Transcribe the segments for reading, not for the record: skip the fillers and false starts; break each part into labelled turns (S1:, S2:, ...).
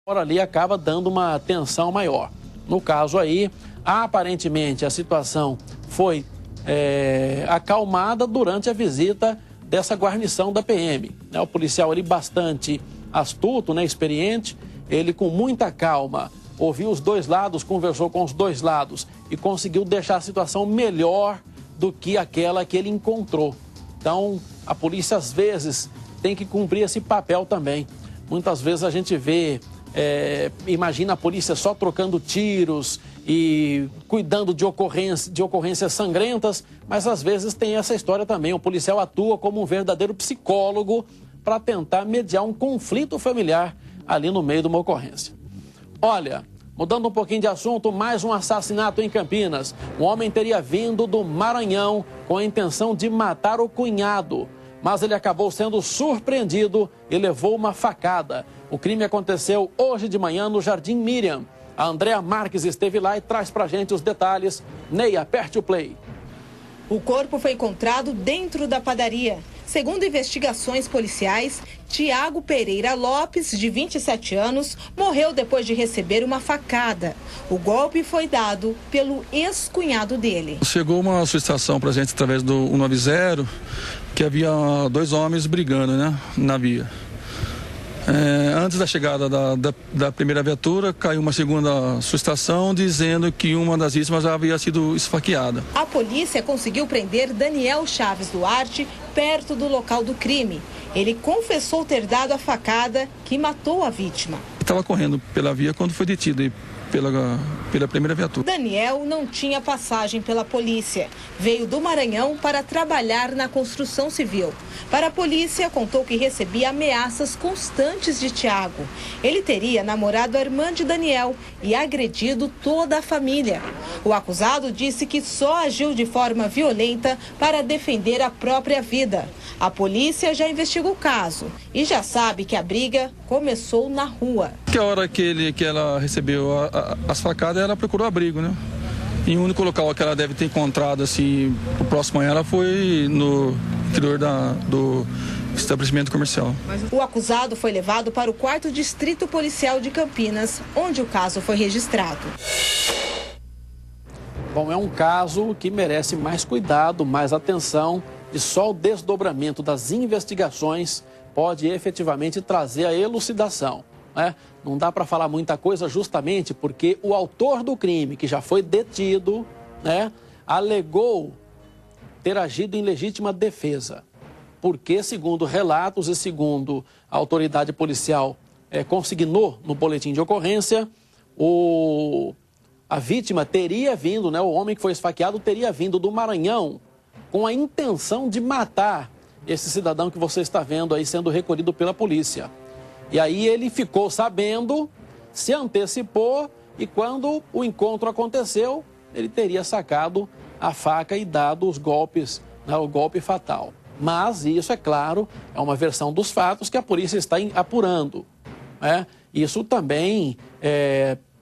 S1: ali acaba dando uma tensão maior. No caso aí, aparentemente a situação foi acalmada durante a visita dessa guarnição da PM. O policial ali bastante astuto, experiente, ele com muita calma ouviu os dois lados, conversou com os dois lados e conseguiu deixar a situação melhor do que aquela que ele encontrou. Então, a polícia às vezes tem que cumprir esse papel também. Muitas vezes a gente vê, imagina a polícia só trocando tiros e cuidando de ocorrências sangrentas, mas às vezes tem essa história também. O policial atua como um verdadeiro psicólogo para tentar mediar um conflito familiar ali no meio de uma ocorrência. Olha, mudando um pouquinho de assunto, mais um assassinato em Campinas. Um homem teria vindo do Maranhão com a intenção de matar o cunhado, mas ele acabou sendo surpreendido e levou uma facada. O crime aconteceu hoje de manhã no Jardim Miriam. A Andréa Marques esteve lá e traz pra gente os detalhes. Ney, aperte o play.
S2: O corpo foi encontrado dentro da padaria. Segundo investigações policiais, Tiago Pereira Lopes, de 27 anos, morreu depois de receber uma facada. O golpe foi dado pelo ex-cunhado dele.
S3: Chegou uma solicitação para a gente através do 190 que havia dois homens brigando, na via. Antes da chegada da primeira viatura, caiu uma segunda solicitação dizendo que uma das vítimas já havia sido esfaqueada.
S2: A polícia conseguiu prender Daniel Chaves Duarte perto do local do crime. Ele confessou ter dado a facada que matou a vítima.
S3: Estava correndo pela via quando foi detido pela primeira viatura.
S2: Daniel não tinha passagem pela polícia. Veio do Maranhão para trabalhar na construção civil. Para a polícia, contou que recebia ameaças constantes de Tiago. Ele teria namorado a irmã de Daniel e agredido toda a família. O acusado disse que só agiu de forma violenta para defender a própria vida. A polícia já investiga o caso e já sabe que a briga começou na rua.
S3: Que a hora que ela recebeu as facadas, ela procurou abrigo, E o único local que ela deve ter encontrado, assim, próximo a ela, foi no interior do estabelecimento comercial.
S2: O acusado foi levado para o 4º Distrito Policial de Campinas, onde o caso foi registrado.
S1: Bom, é um caso que merece mais cuidado, mais atenção, e só o desdobramento das investigações pode efetivamente trazer a elucidação. Não dá para falar muita coisa justamente porque o autor do crime, que já foi detido, alegou ter agido em legítima defesa. Porque, segundo relatos e segundo a autoridade policial consignou no boletim de ocorrência, a vítima teria vindo, o homem que foi esfaqueado teria vindo do Maranhão com a intenção de matar esse cidadão que você está vendo aí sendo recolhido pela polícia. E aí ele ficou sabendo, se antecipou e quando o encontro aconteceu, ele teria sacado a faca e dado os golpes, o golpe fatal. Mas isso, é claro, é uma versão dos fatos que a polícia está apurando. Isso também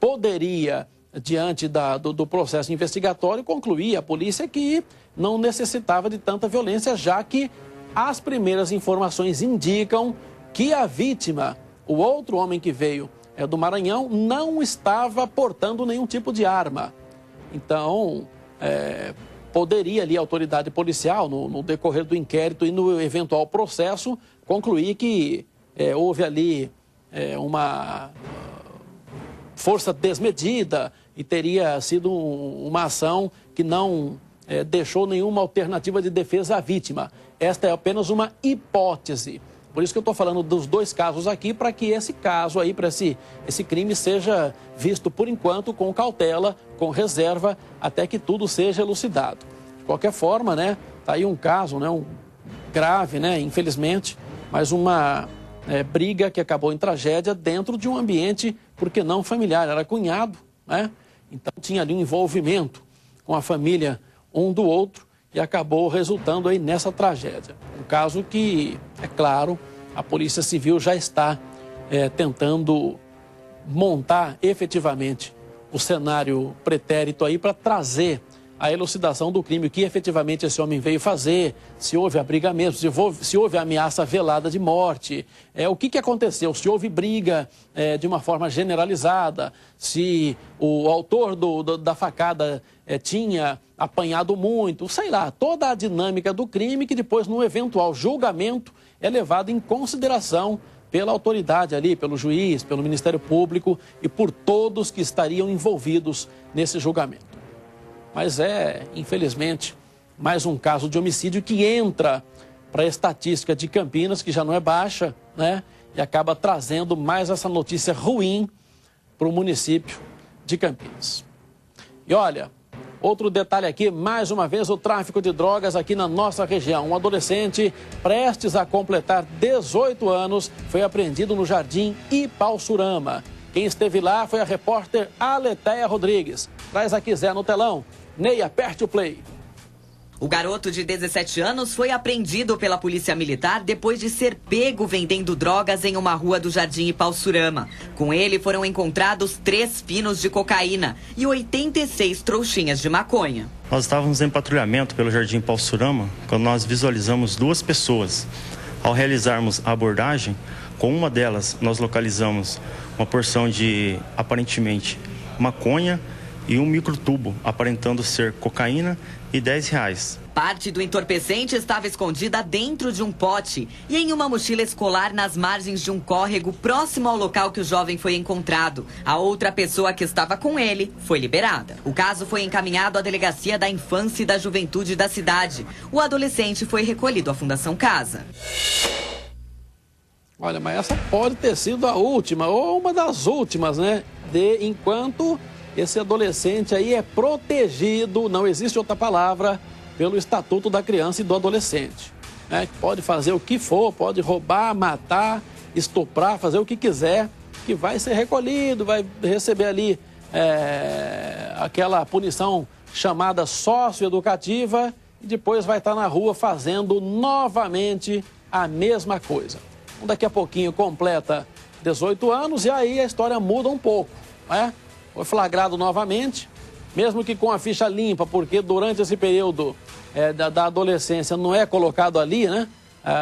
S1: poderia, diante do processo investigatório, concluir a polícia que não necessitava de tanta violência, já que as primeiras informações indicam que a vítima, o outro homem que veio do Maranhão, não estava portando nenhum tipo de arma. Então, poderia ali a autoridade policial, no decorrer do inquérito e no eventual processo, concluir que houve ali uma força desmedida e teria sido uma ação que não deixou nenhuma alternativa de defesa à vítima. Esta é apenas uma hipótese. Por isso que eu estou falando dos dois casos aqui, para que esse caso aí, para esse crime seja visto por enquanto com cautela, com reserva, até que tudo seja elucidado. De qualquer forma, tá aí um caso, um grave, infelizmente, mas uma briga que acabou em tragédia dentro de um ambiente, por que não familiar, era cunhado, Então tinha ali um envolvimento com a família um do outro e acabou resultando aí nessa tragédia. Um caso que, é claro, a Polícia Civil já está tentando montar efetivamente o cenário pretérito aí para trazer a elucidação do crime, o que efetivamente esse homem veio fazer, se houve abrigamento, se houve ameaça velada de morte, o que aconteceu, se houve briga de uma forma generalizada, se o autor da facada tinha apanhado muito, sei lá, toda a dinâmica do crime que depois, no eventual julgamento, é levado em consideração pela autoridade ali, pelo juiz, pelo Ministério Público e por todos que estariam envolvidos nesse julgamento. Mas infelizmente, mais um caso de homicídio que entra para a estatística de Campinas, que já não é baixa, né? E acaba trazendo mais essa notícia ruim para o município de Campinas. E olha, outro detalhe aqui, mais uma vez, o tráfico de drogas aqui na nossa região. Um adolescente prestes a completar 18 anos foi apreendido no Jardim Ipauçurama. Quem esteve lá foi a repórter Aleteia Rodrigues. Traz aqui, Zé, no telão. Ney, aperte o play.
S4: O garoto de 17 anos foi apreendido pela Polícia Militar depois de ser pego vendendo drogas em uma rua do Jardim Ipauçurama. Com ele foram encontrados 3 pinos de cocaína e 86 trouxinhas de maconha.
S5: Nós estávamos em patrulhamento pelo Jardim Ipauçurama quando nós visualizamos 2 pessoas. Ao realizarmos a abordagem, com uma delas nós localizamos uma porção de, aparentemente, maconha e um microtubo, aparentando ser cocaína, e R$10.
S4: Parte do entorpecente estava escondida dentro de um pote e em uma mochila escolar nas margens de um córrego próximo ao local que o jovem foi encontrado. A outra pessoa que estava com ele foi liberada. O caso foi encaminhado à Delegacia da Infância e da Juventude da cidade. O adolescente foi recolhido à Fundação Casa.
S1: Olha, mas essa pode ter sido a última, ou uma das últimas, né? Enquanto esse adolescente aí é protegido, não existe outra palavra, pelo Estatuto da Criança e do Adolescente. Né? Pode fazer o que for, pode roubar, matar, estuprar, fazer o que quiser, que vai ser recolhido, vai receber ali aquela punição chamada socioeducativa e depois vai estar na rua fazendo novamente a mesma coisa. Então, daqui a pouquinho completa 18 anos e aí a história muda um pouco, né? Foi flagrado novamente, mesmo que com a ficha limpa, porque durante esse período da adolescência não é colocado ali, né,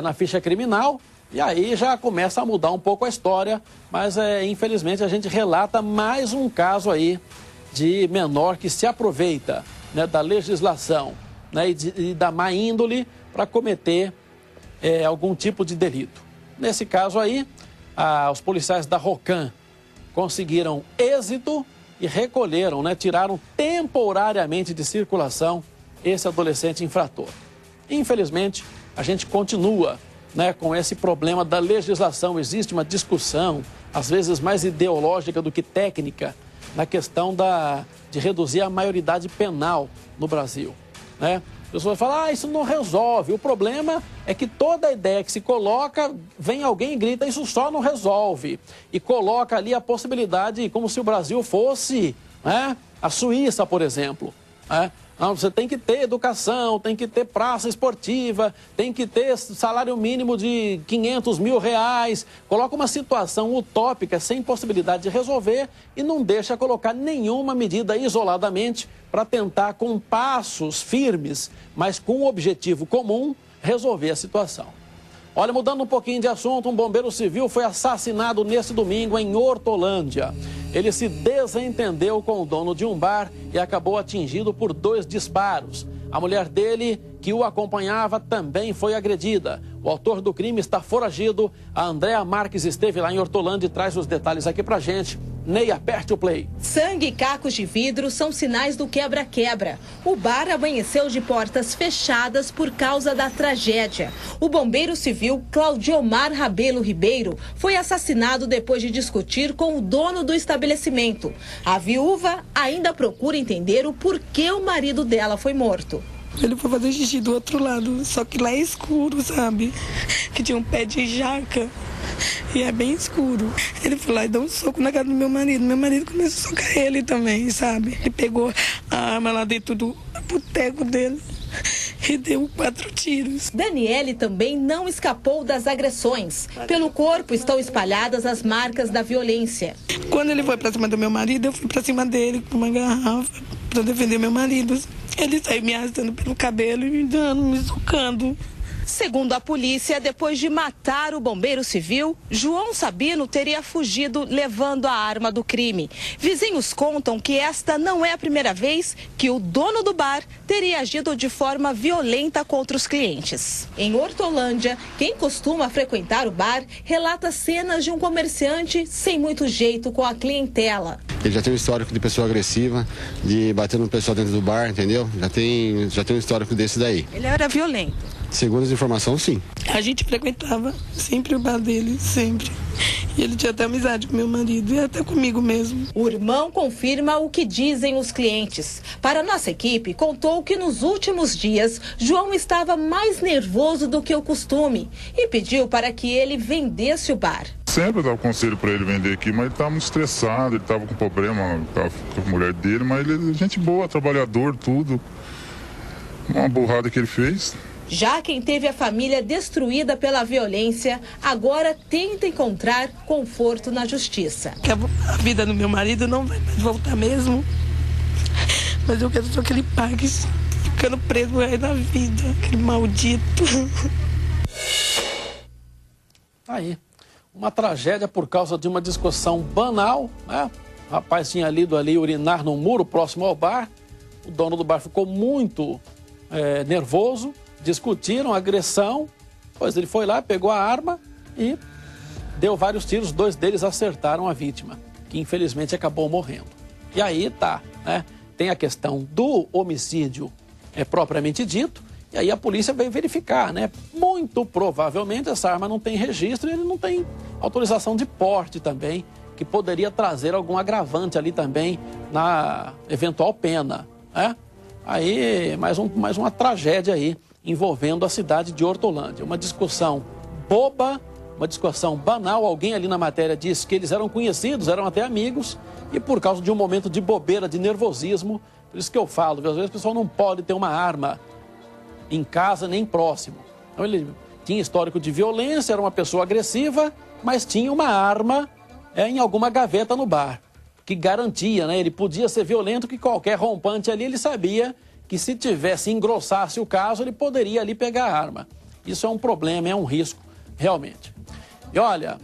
S1: na ficha criminal, e aí já começa a mudar um pouco a história, mas infelizmente a gente relata mais um caso aí de menor que se aproveita, né, da legislação, né, e da má índole para cometer algum tipo de delito. Nesse caso aí, os policiais da Rocan conseguiram êxito e recolheram, né, tiraram temporariamente de circulação esse adolescente infrator. Infelizmente, a gente continua, né, com esse problema da legislação. Existe uma discussão, às vezes mais ideológica do que técnica, na questão de reduzir a maioridade penal no Brasil, né? As pessoas falam, isso não resolve. O problema é que toda ideia que se coloca, vem alguém e grita, isso só não resolve. E coloca ali a possibilidade, como se o Brasil fosse, né, a Suíça, por exemplo. Né? Não, você tem que ter educação, tem que ter praça esportiva, tem que ter salário mínimo de R$500 mil. Coloca uma situação utópica, sem possibilidade de resolver e não deixa colocar nenhuma medida isoladamente para tentar, com passos firmes, mas com um objetivo comum, resolver a situação. Olha, mudando um pouquinho de assunto, um bombeiro civil foi assassinado neste domingo em Hortolândia. Ele se desentendeu com o dono de um bar e acabou atingido por 2 disparos. A mulher dele, que o acompanhava, também foi agredida. O autor do crime está foragido. A Andréa Marques esteve lá em Hortolândia e traz os detalhes aqui pra gente. Ney, aperte o play.
S2: Sangue e cacos de vidro são sinais do quebra-quebra. O bar amanheceu de portas fechadas por causa da tragédia. O bombeiro civil Claudiomar Rabelo Ribeiro foi assassinado depois de discutir com o dono do estabelecimento. A viúva ainda procura entender o porquê o marido dela foi morto.
S6: Ele foi fazer xixi do outro lado, só que lá é escuro, sabe? Que tinha um pé de jaca e é bem escuro. Ele foi lá e deu um soco na cara do meu marido começou a socar ele também, sabe? Ele pegou a arma lá dentro do boteco dele e deu 4 tiros.
S2: Daniele também não escapou das agressões. Pelo corpo estão espalhadas as marcas da violência.
S6: Quando ele foi pra cima do meu marido, eu fui pra cima dele com uma garrafa, para defender meu marido. Ele saiu me arrastando pelo cabelo e me dando, me socando.
S2: Segundo a polícia, depois de matar o bombeiro civil, João Sabino teria fugido levando a arma do crime. Vizinhos contam que esta não é a primeira vez que o dono do bar teria agido de forma violenta contra os clientes. Em Hortolândia, quem costuma frequentar o bar relata cenas de um comerciante sem muito jeito com a clientela.
S7: Ele já tem um histórico de pessoa agressiva, de bater no pessoal dentro do bar, entendeu? Já tem um histórico desse daí.
S2: Ele era violento?
S7: Segundo as informações, sim.
S6: A gente frequentava sempre o bar dele, sempre. E ele tinha até amizade com meu marido e até comigo mesmo.
S2: O irmão confirma o que dizem os clientes. Para a nossa equipe, contou que nos últimos dias, João estava mais nervoso do que o costume e pediu para que ele vendesse o bar.
S8: Sempre eu dava conselho para ele vender aqui, mas ele estava muito estressado, ele estava com problema com a mulher dele, mas ele é gente boa, trabalhador, tudo. Uma burrada que ele fez.
S2: Já quem teve a família destruída pela violência, agora tenta encontrar conforto na justiça.
S6: Que a vida do meu marido não vai mais voltar mesmo, mas eu quero só que ele pague, ficando preso aí na vida, aquele maldito.
S1: Aí, uma tragédia por causa de uma discussão banal, né? O rapaz tinha lido ali urinar num muro próximo ao bar, o dono do bar ficou muito nervoso, discutiram agressão, pois ele foi lá, pegou a arma e deu vários tiros, 2 deles acertaram a vítima, que infelizmente acabou morrendo. E aí tá, né? Tem a questão do homicídio propriamente dito, e aí a polícia veio verificar, né? Muito provavelmente essa arma não tem registro e ele não tem autorização de porte também, que poderia trazer algum agravante ali também na eventual pena, né? Aí, mais uma tragédia aí, envolvendo a cidade de Hortolândia. Uma discussão boba, uma discussão banal. Alguém ali na matéria disse que eles eram conhecidos, eram até amigos, e por causa de um momento de bobeira, de nervosismo, por isso que eu falo, às vezes o pessoal não pode ter uma arma em casa nem próximo. Então ele tinha histórico de violência, era uma pessoa agressiva, mas tinha uma arma em alguma gaveta no bar, que garantia, né? Ele podia ser violento, que qualquer rompante ali, ele sabia que se engrossasse o caso, ele poderia ali pegar a arma. Isso é um problema, é um risco, realmente. E olha,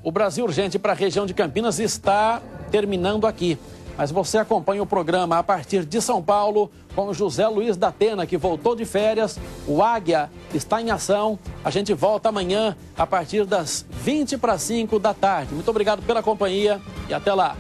S1: o Brasil Urgente para a região de Campinas está terminando aqui. Mas você acompanha o programa a partir de São Paulo com o José Luiz da Atena, que voltou de férias. O Águia está em ação. A gente volta amanhã a partir das 4:40 da tarde. Muito obrigado pela companhia e até lá.